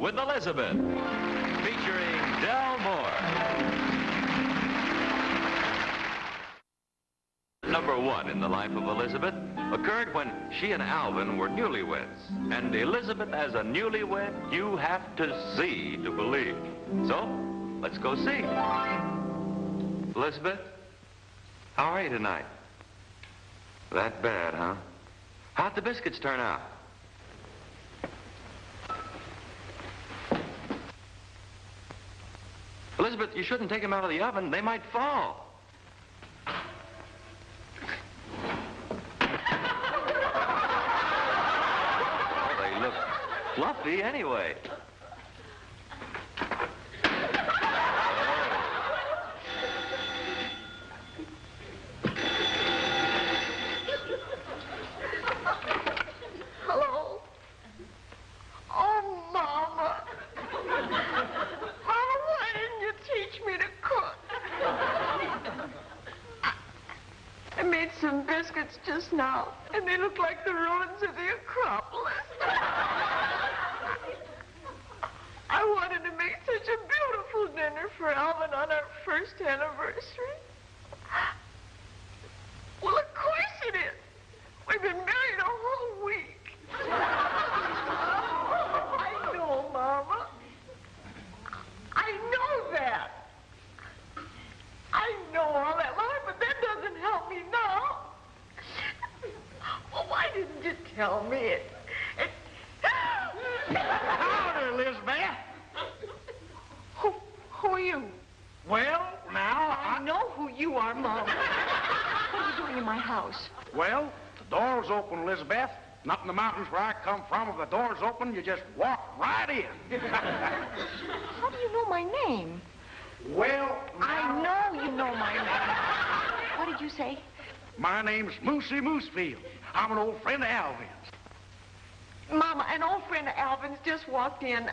with Elizabeth, featuring Del Moore. Number one in the life of Elizabeth occurred when she and Alvin were newlyweds. And Elizabeth, as a newlywed, you have to see to believe. So, let's go see. Elizabeth, how are you tonight? That bad, huh? How'd the biscuits turn out? Elizabeth, you shouldn't take them out of the oven. They might fall. Well, they look fluffy anyway. Just now, and they look like the ruins of the Acropolis. I wanted to make such a beautiful dinner for Alvin on our first anniversary. Well, of course it is. We've been married a whole week. I know, Mama. I know that. I know all that, Mama, but that doesn't help me now. Well, why didn't you tell me it? Howdy, Elizabeth. Who are you? Well, now, I know who you are, Mom. What are you doing in my house? Well, the door's open, Elizabeth. Not in the mountains where I come from. If the door's open, you just walk right in. How do you know my name? Well, now... I know you know my name. What did you say? My name's Mousefield. I'm an old friend of Alvin's. Mama, an old friend of Alvin's just walked in.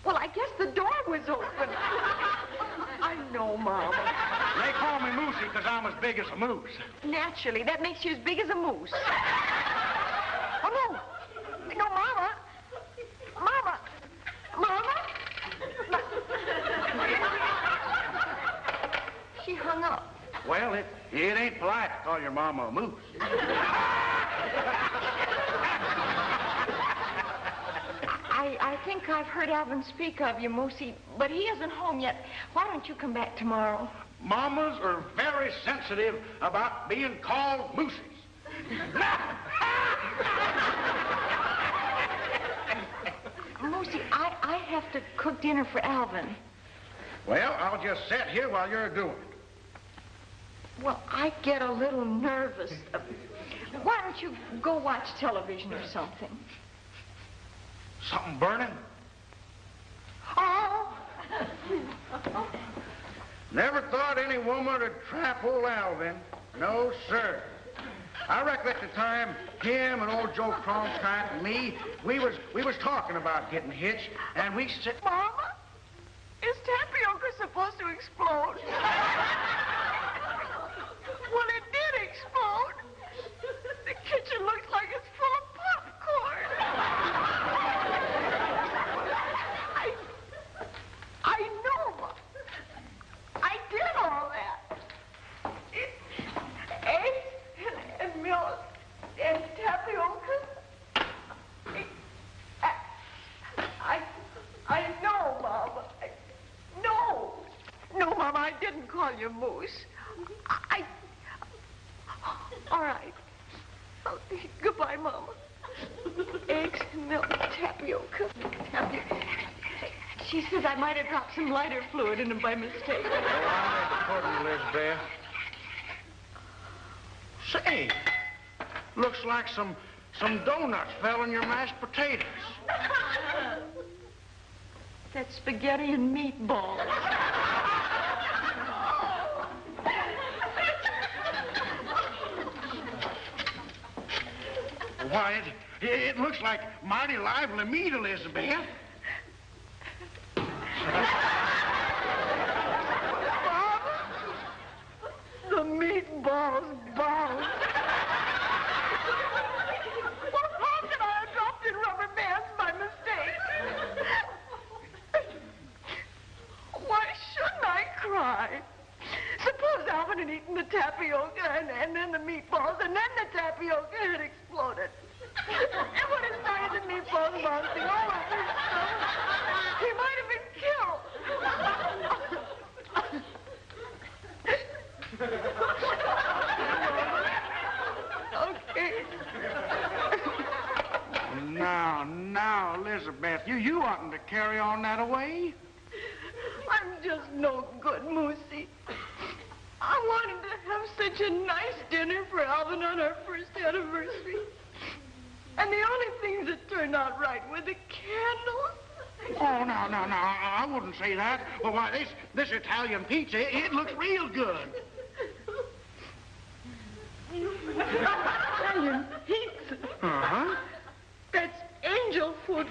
Well, I guess the door was open. I know, Mama. They call me Moosie because I'm as big as a moose. Naturally, that makes you as big as a moose. Oh, no. No, Mama. Mama. Mama? She hung up. Well, it ain't polite to call your mama a moose. I think I've heard Alvin speak of you, Moosie, but he isn't home yet. Why don't you come back tomorrow? Mamas are very sensitive about being called mooses. Moosie, I have to cook dinner for Alvin. Well, I'll just sit here while you're doing it. Well, I get a little nervous. Why don't you go watch television or something? Something burning? Oh! Never thought any woman would trap old Alvin. No, sir. I recollect the time him and old Joe Cronkite and me, we was talking about getting hitched, and we said... Mama, is tapioca supposed to explode? Well, it did explode. The kitchen looks like it's full of popcorn. I know, Mom. I did all that. Eggs and milk and tapioca. I know, Mama. No, Mama, I didn't call you Moose. All right. Oh, goodbye, Mama. Eggs, milk, tapioca. She says I might have dropped some lighter fluid in them by mistake. Oh, I couldn't, Elizabeth. Say, looks like some donuts fell on your mashed potatoes. That's spaghetti and meatballs. Why, it looks like mighty lively meat, Elizabeth. The meatballs bounced. Well, how could I have dropped in rubber bands by mistake? bouncing all over his stomach. He might have been killed. Okay. Now, Elizabeth, you oughtn't to carry on that way. I'm just no good, Moosie. I wanted to have such a nice dinner for Alvin on our first anniversary. And the only things that turned out right were the candles. Oh, no, I wouldn't say that. Well, why, this Italian pizza, it looks real good. Italian pizza? Uh-huh. That's angel food.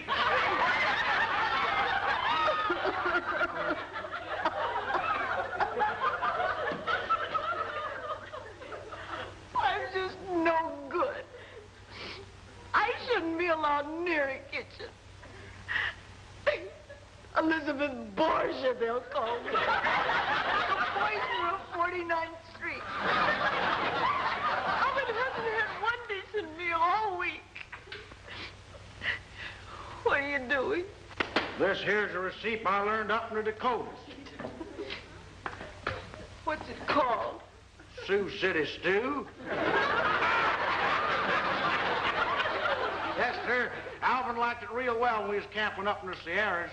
I'm just no good. I shouldn't be allowed near a kitchen. Elizabeth Borgia, they'll call me. The poisoner of 49th Street. Alvin hasn't had one decent meal all week. What are you doing? This here's a receipt I learned up in the Dakotas. What's it called? Sioux City Stew. Yes, sir. Alvin liked it real well when we was camping up in the Sierras.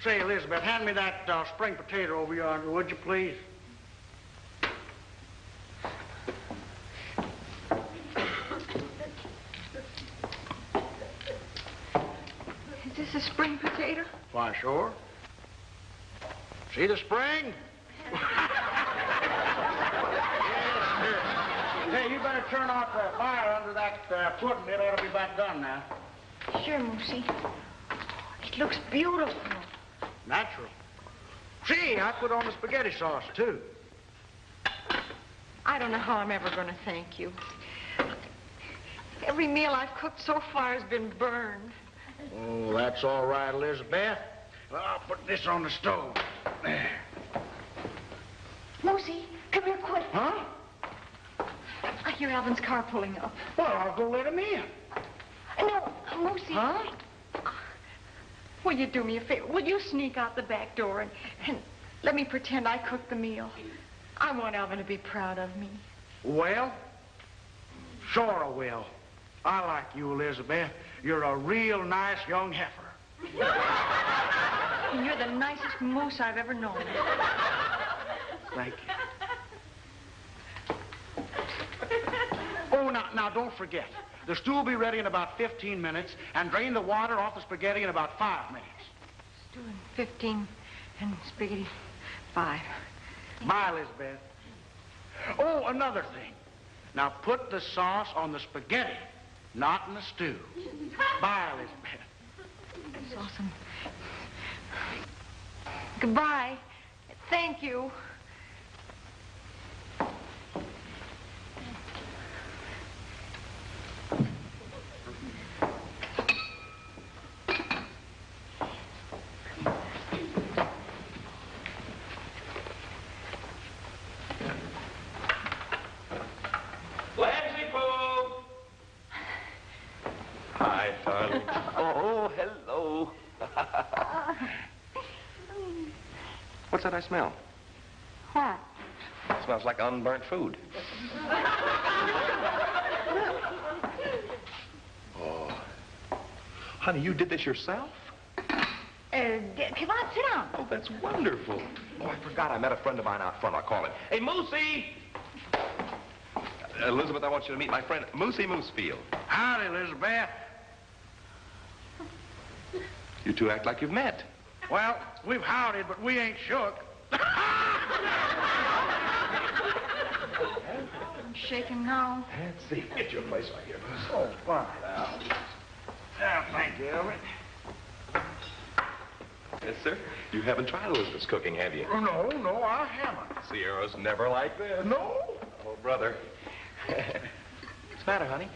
Say, Elizabeth, hand me that spring potato over yonder, would you, please? Is this a spring potato? Why, sure. See the spring? Yes, sir. Hey, you better turn off the fire under that pudding. It ought to be about done now. Sure, Moosie. It looks beautiful. Natural. See, I put on the spaghetti sauce, too. I don't know how I'm ever going to thank you. Every meal I've cooked so far has been burned. Oh, that's all right, Elizabeth. Well, I'll put this on the stove. There. Moosie, come here quick. Huh? I hear Alvin's car pulling up. Well, I'll go let him in. No, Moosie. Huh? Will you do me a favor? Will you sneak out the back door and let me pretend I cooked the meal? I want Alvin to be proud of me. Well, sure I will. I like you, Elizabeth. You're a real nice young heifer. And you're the nicest moose I've ever known. Thank you. Oh, now don't forget. The stew will be ready in about 15 minutes, and drain the water off the spaghetti in about 5 minutes. Stew in 15 and spaghetti 5. Bye, Elizabeth. Oh, another thing. Now put the sauce on the spaghetti, not in the stew. Bye, Elizabeth. That's awesome. Goodbye. Thank you. Hi, darling. Oh, hello. What's that I smell? What? It smells like unburnt food. Oh. Honey, you did this yourself? Come on, sit down. Oh, that's wonderful. Oh, I forgot. I met a friend of mine out front. I'll call him. Hey, Moosie! Elizabeth, I want you to meet my friend, Moosie Mousefield. Howdy, Elizabeth. You two act like you've met. Well, we've howdied, but we ain't shook. I'm shaking now. Let's see. Get your place right here. Oh, fine. Yeah, thank you, Alvin. Yes, sir. You haven't tried Elizabeth's cooking, have you? No, I haven't. Sierra's never like this. No? Oh, brother. What's the matter, honey?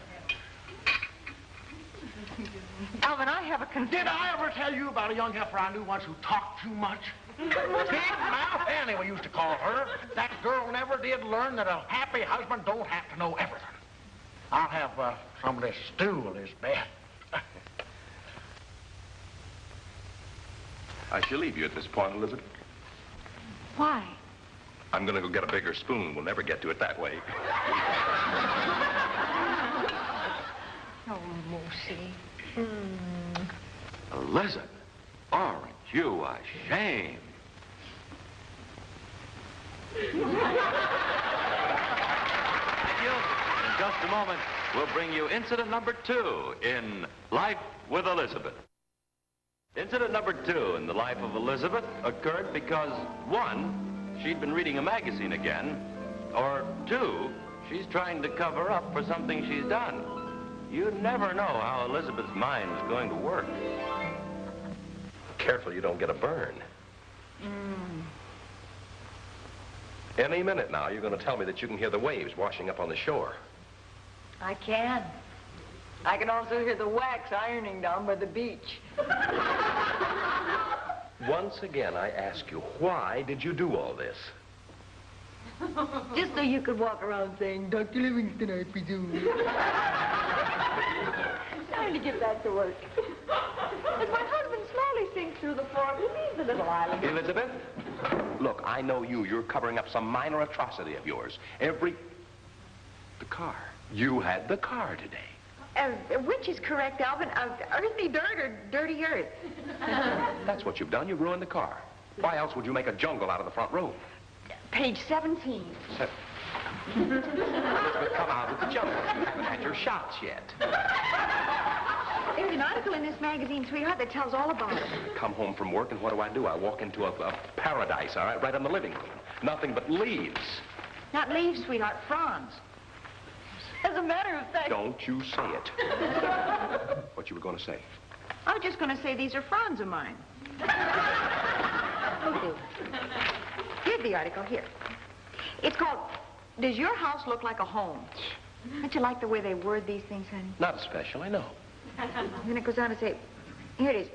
Alvin, I have a confession. Did I ever tell you about a young heifer I knew once who talked too much? Big Mouth Annie, we used to call her. That girl never did learn that a happy husband don't have to know everything. I'll have some of this stew, Elizabeth. I shall leave you at this point, Elizabeth. Why? I'm going to go get a bigger spoon. We'll never get to it that way. Oh, Moosie. Elizabeth, aren't you ashamed? Thank you. In just a moment, we'll bring you incident number 2 in Life with Elizabeth. Incident number 2 in the life of Elizabeth occurred because, 1, she'd been reading a magazine again, or 2, she's trying to cover up for something she's done. You never know how Elizabeth's mind is going to work. Careful you don't get a burn. Any minute now, you're going to tell me that you can hear the waves washing up on the shore. I can. I can also hear the wax ironing down by the beach. Once again, I ask you, why did you do all this? Just so you could walk around saying, Dr. Livingston, I presume. Time to get back to work. As my husband slowly sinks through the floor, he leaves the little island. Elizabeth, look, I know you. You're covering up some minor atrocity of yours. The car. You had the car today. Which is correct, Alvin? Earthy dirt or dirty earth? That's what you've done. You've ruined the car. Why else would you make a jungle out of the front room? Page 17. Elizabeth, come out with the jungle. You haven't had your shots yet. There's an article in this magazine, sweetheart, that tells all about it. I come home from work, and what do? I walk into a paradise, all right, right in the living room. Nothing but leaves. Not leaves, sweetheart, fronds. As a matter of fact... Don't you say it. What you were going to say? I was just going to say these are fronds of mine. Okay. Here's the article, here. It's called, Does Your House Look Like a Home? Don't you like the way they word these things, honey? Not especially, no. And then it goes on to say, here it is.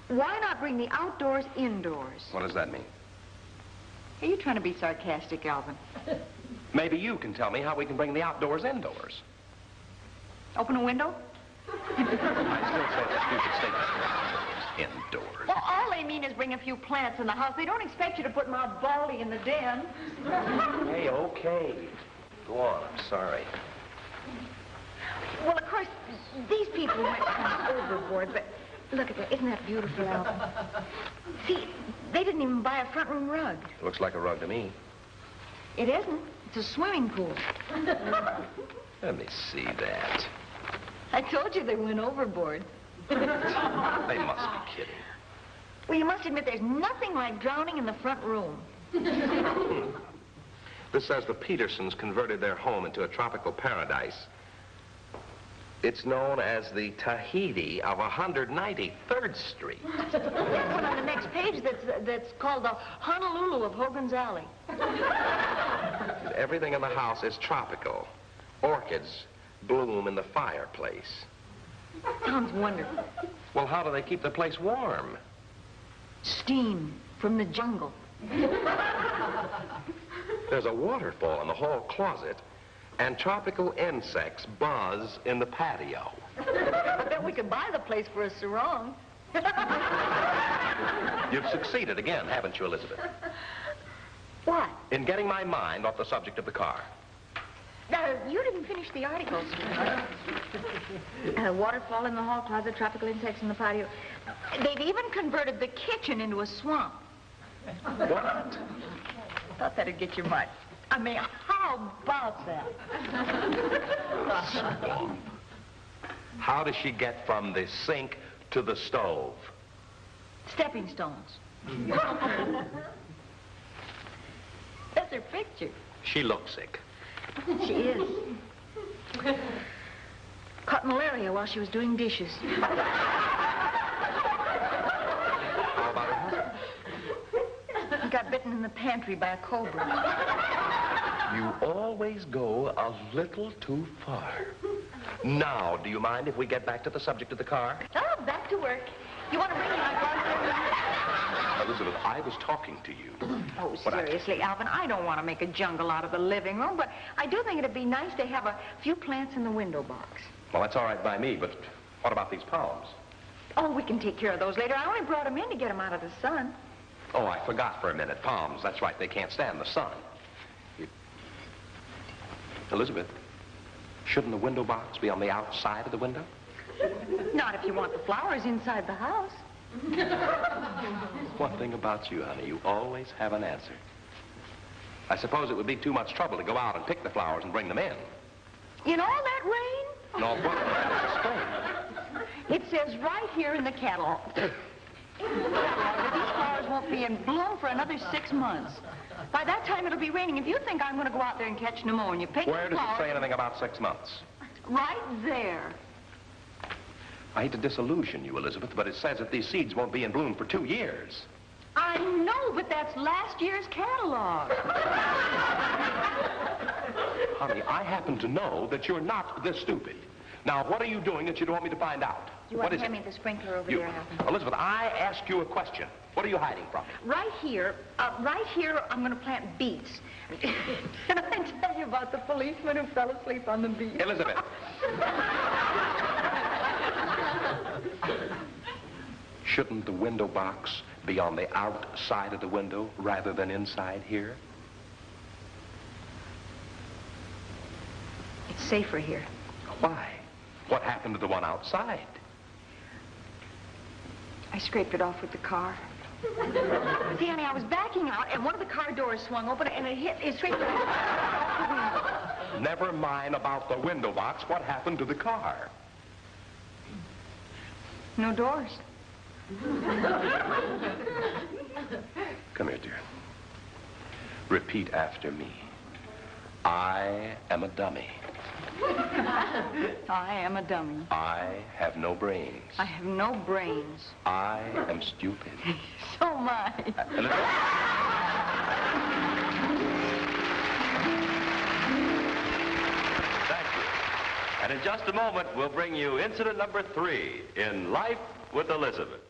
Why not bring the outdoors indoors? What does that mean? Are you trying to be sarcastic, Alvin? Maybe you can tell me how we can bring the outdoors indoors. Open a window? I still say the stupid statement. Indoors. Well, all they mean is bring a few plants in the house. They don't expect you to put Mount Baldy in the den. Hey, okay. Go on, I'm sorry. Well, of course, these people went kind of overboard, but look at that. Isn't that beautiful, Alvin? See, they didn't even buy a front room rug. Looks like a rug to me. It isn't. It's a swimming pool. Let me see that. I told you they went overboard. They must be kidding. Well, you must admit there's nothing like drowning in the front room. This says the Petersons converted their home into a tropical paradise. It's known as the Tahiti of 193rd Street. There's one on the next page that's called the Honolulu of Hogan's Alley. Everything in the house is tropical. Orchids bloom in the fireplace. Sounds wonderful. Well, how do they keep the place warm? Steam from the jungle. There's a waterfall in the hall closet, and tropical insects buzz in the patio. I bet we could buy the place for a sarong. You've succeeded again, haven't you, Elizabeth? What? In getting my mind off the subject of the car. You didn't finish the article, sweetheart. Waterfall in the hall closet, tropical insects in the patio. They've even converted the kitchen into a swamp. What? Thought that'd get you much. I mean, how about that? Swamp. How does she get from the sink to the stove? Stepping stones. That's her picture. She looks sick. She is. Caught malaria while she was doing dishes. How about her husband? He got bitten in the pantry by a cobra. You always go a little too far. Now, do you mind if we get back to the subject of the car? Oh, back to work. You want to bring me my car? Elizabeth, I was talking to you. Oh, seriously, Alvin, I don't want to make a jungle out of the living room, but I do think it'd be nice to have a few plants in the window box. Well, that's all right by me, but what about these palms? Oh, we can take care of those later. I only brought them in to get them out of the sun. Oh, I forgot for a minute. Palms, that's right. They can't stand the sun. Elizabeth, shouldn't the window box be on the outside of the window? Not if you want the flowers inside the house. One thing about you, honey, you always have an answer. I suppose it would be too much trouble to go out and pick the flowers and bring them in. In all that rain? No, what kind of spring? It says right here in the catalog. These flowers won't be in bloom for another 6 months. By that time, it'll be raining. If you think I'm going to go out there and catch pneumonia, pick Where the flowers. does it say anything about 6 months? Right there. I hate to disillusion you, Elizabeth, but it says that these seeds won't be in bloom for 2 years. I know, but that's last year's catalog. Honey, I happen to know that you're not this stupid. Now, what are you doing that you don't want me to find out? You want to hand me the sprinkler over there, Alvin? Elizabeth, I asked you a question. What are you hiding from me? Right here, I'm going to plant beets. Can I tell you about the policeman who fell asleep on the beet? Elizabeth. Shouldn't the window box be on the outside of the window rather than inside here? It's safer here. Why? What happened to the one outside? I scraped it off with the car. See, honey, I was backing out, and one of the car doors swung open, and it scraped it off the window. Never mind about the window box. What happened to the car? No doors. Come here, dear. Repeat after me. I am a dummy. I am a dummy. I have no brains. I have no brains. I am stupid. So am I. Thank you. And in just a moment, we'll bring you incident number 3 in Life with Elizabeth.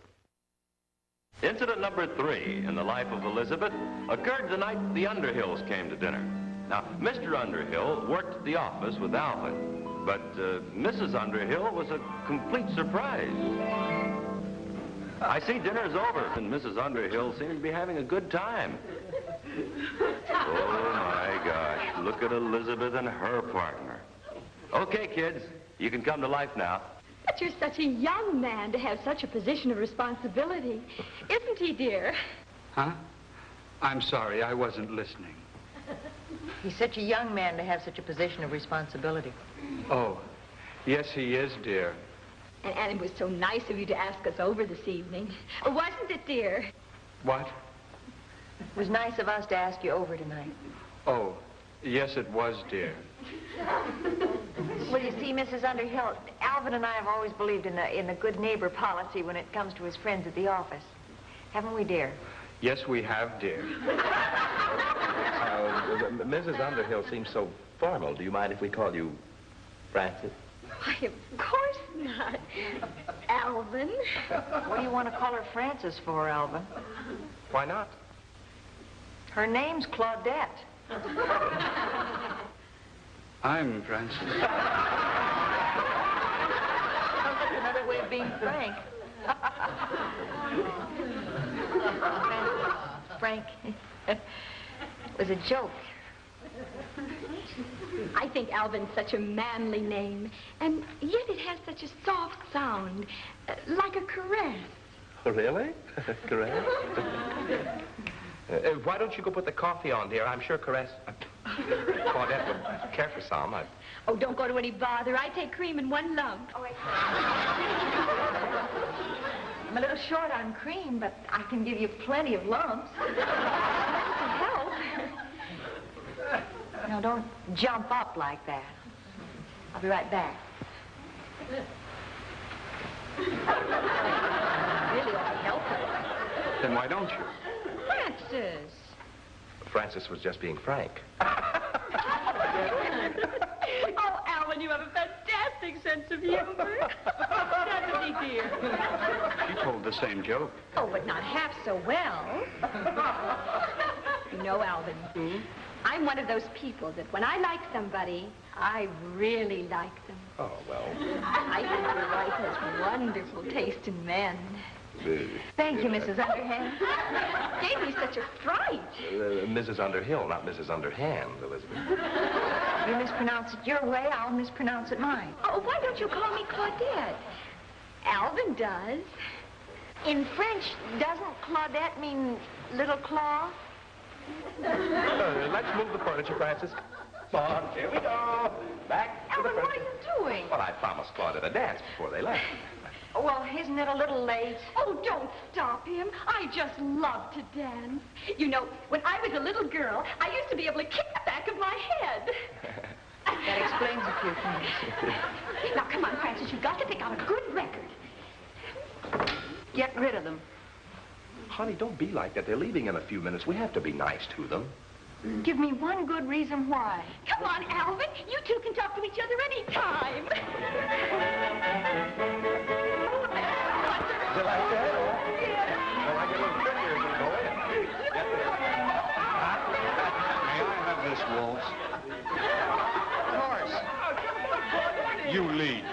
Incident number 3 in the life of Elizabeth occurred the night the Underhills came to dinner. Now, Mr. Underhill worked at the office with Alvin, but Mrs. Underhill was a complete surprise. I see dinner's over, and Mrs. Underhill seemed to be having a good time. Oh, my gosh, look at Elizabeth and her partner. Okay, kids, you can come to life now. But you're such a young man to have such a position of responsibility. Isn't he, dear? Huh? I'm sorry, I wasn't listening. He's such a young man to have such a position of responsibility. Oh, yes, he is, dear. And it was so nice of you to ask us over this evening. Wasn't it, dear? What? It was nice of us to ask you over tonight. Oh, yes, it was, dear. Well, you see, Mrs. Underhill, Alvin and I have always believed in the good neighbor policy when it comes to his friends at the office. Haven't we, dear? Yes, we have, dear. Mrs. Underhill seems so formal. Do you mind if we call you Francis? Why, of course not. Alvin. What do you want to call her Francis for, Alvin? Why not? Her name's Claudette. I'm Francis. Sounds like another way of being frank. Frank. It was a joke. I think Alvin's such a manly name, and yet it has such a soft sound, like a caress. Really? Caress? Why don't you go put the coffee on, dear? I'm sure Claudette would care for some. Oh, don't go to any bother. I take cream in one lump. Oh, I'm a little short on cream, but I can give you plenty of lumps. Help. Now, don't jump up like that. I'll be right back. Really ought to help her. Then why don't you? Francis. Francis was just being frank. Oh, Alvin, you have a fantastic sense of humor. Doesn't he, dear? She told the same joke. Oh, but not half so well. You know, Alvin, I'm one of those people that when I like somebody, I really like them. Oh, well. I think your wife has wonderful taste in men. Thank you, Mrs. Underhand. Gave me such a fright. Mrs. Underhill, not Mrs. Underhand, Elizabeth. You mispronounce it your way, I'll mispronounce it mine. Oh, why don't you call me Claudette? Alvin does. In French, doesn't Claudette mean little claw? Let's move the furniture, Francis. Come on, here we go. Back to the Alvin, what furniture. are you doing? Well, I promised Claudette a dance before they left. Well, isn't it a little late? Oh, don't stop him. I just love to dance. You know, when I was a little girl, I used to be able to kick the back of my head. That explains a few things. Now, come on, Francis, you've got to pick out a good record. Get rid of them. Honey, don't be like that. They're leaving in a few minutes. We have to be nice to them. Give me one good reason why. Come on, Alvin. You two can talk to each other any time. You like that? Well, I get a little trickier as we go in. May I have this waltz? Of course. You lead.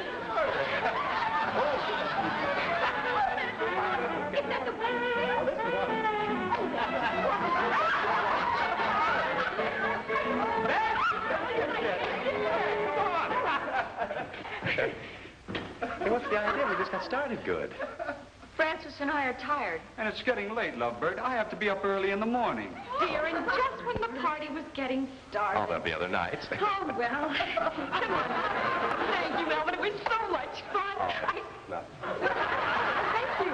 Hey, what's the idea? We just got started good. Francis and I are tired. And it's getting late, Lovebird. I have to be up early in the morning. Dear, and just when the party was getting started. Oh, there'll be other nights. Oh, well. Come on. Thank you, Alvin. It was so much fun. No. Thank you.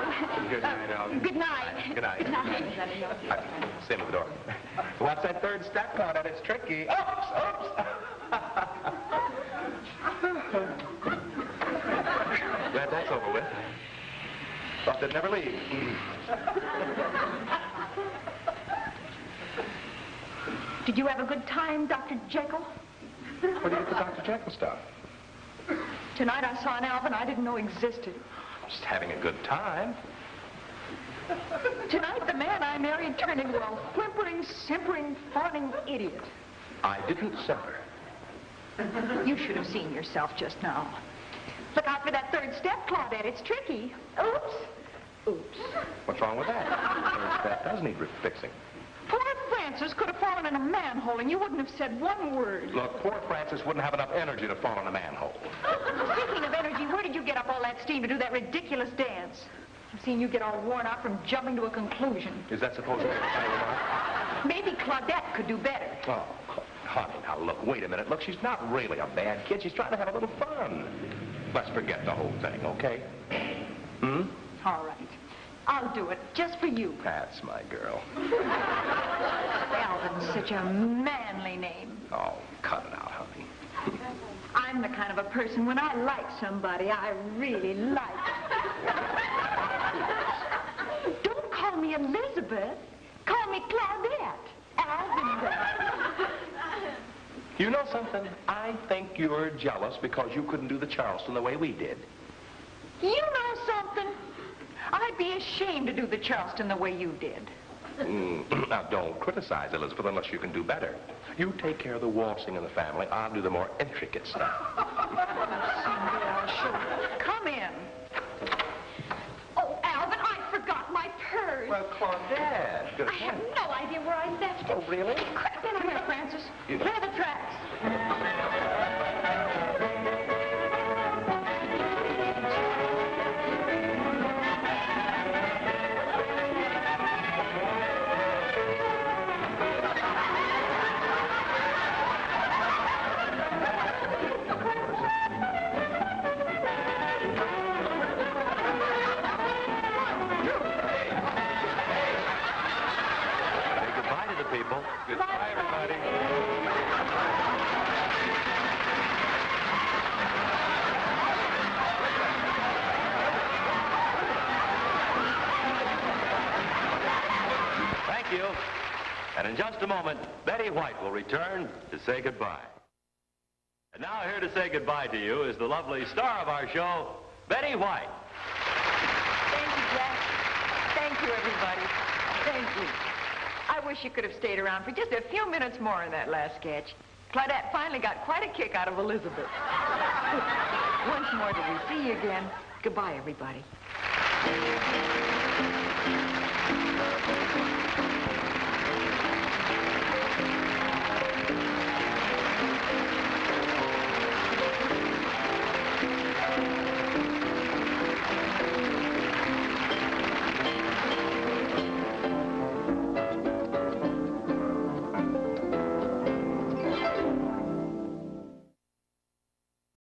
Good night, Alvin. Good night. Good night. Good night. Stand at the door. What's that third step, Claudette? It's tricky. Oops, oops. Glad that's over with. Thought they'd never leave. Did you have a good time, Dr. Jekyll? Where do you get the Dr. Jekyll stuff? Tonight I saw an Alvin I didn't know existed. Just having a good time. Tonight the man I married turned into a whimpering, simpering, fawning idiot. I didn't simper. You should have seen yourself just now. Look out for that third step, Claudette. It's tricky. Oops. Oops. What's wrong with that? Third step does need fixing. Poor Francis could have fallen in a manhole and you wouldn't have said one word. Look, poor Francis wouldn't have enough energy to fall in a manhole. Speaking of energy, where did you get up all that steam to do that ridiculous dance? I've seen you get all worn out from jumping to a conclusion. Is that supposed to be a funny remark? Maybe Claudette could do better. Oh, honey, now look, wait a minute. Look, she's not really a bad kid. She's trying to have a little fun. Let's forget the whole thing, okay? Hmm? All right. I'll do it, just for you. That's my girl. Alvin's such a manly name. Oh, cut it out, honey. I'm the kind of a person, when I like somebody, I really like them. Don't call me Elizabeth. Call me Claudette. Alvin does. You know something? I think you're jealous because you couldn't do the Charleston the way we did. You know something? I'd be ashamed to do the Charleston the way you did. Now, don't criticize Elizabeth unless you can do better. You take care of the waltzing in the family. I'll do the more intricate stuff. Come in. Oh, Alvin, I forgot my purse. Well, Claudette. Good I have no idea where I left it. Oh, really? Come here, Francis. Clear the tracks. Goodbye, everybody. Thank you. And in just a moment, Betty White will return to say goodbye. And now here to say goodbye to you is the lovely star of our show, Betty White. Thank you, Jack. Thank you, everybody. Thank you. I wish you could have stayed around for just a few minutes more in that last sketch. Claudette finally got quite a kick out of Elizabeth. Once more till we see you again. Goodbye, everybody.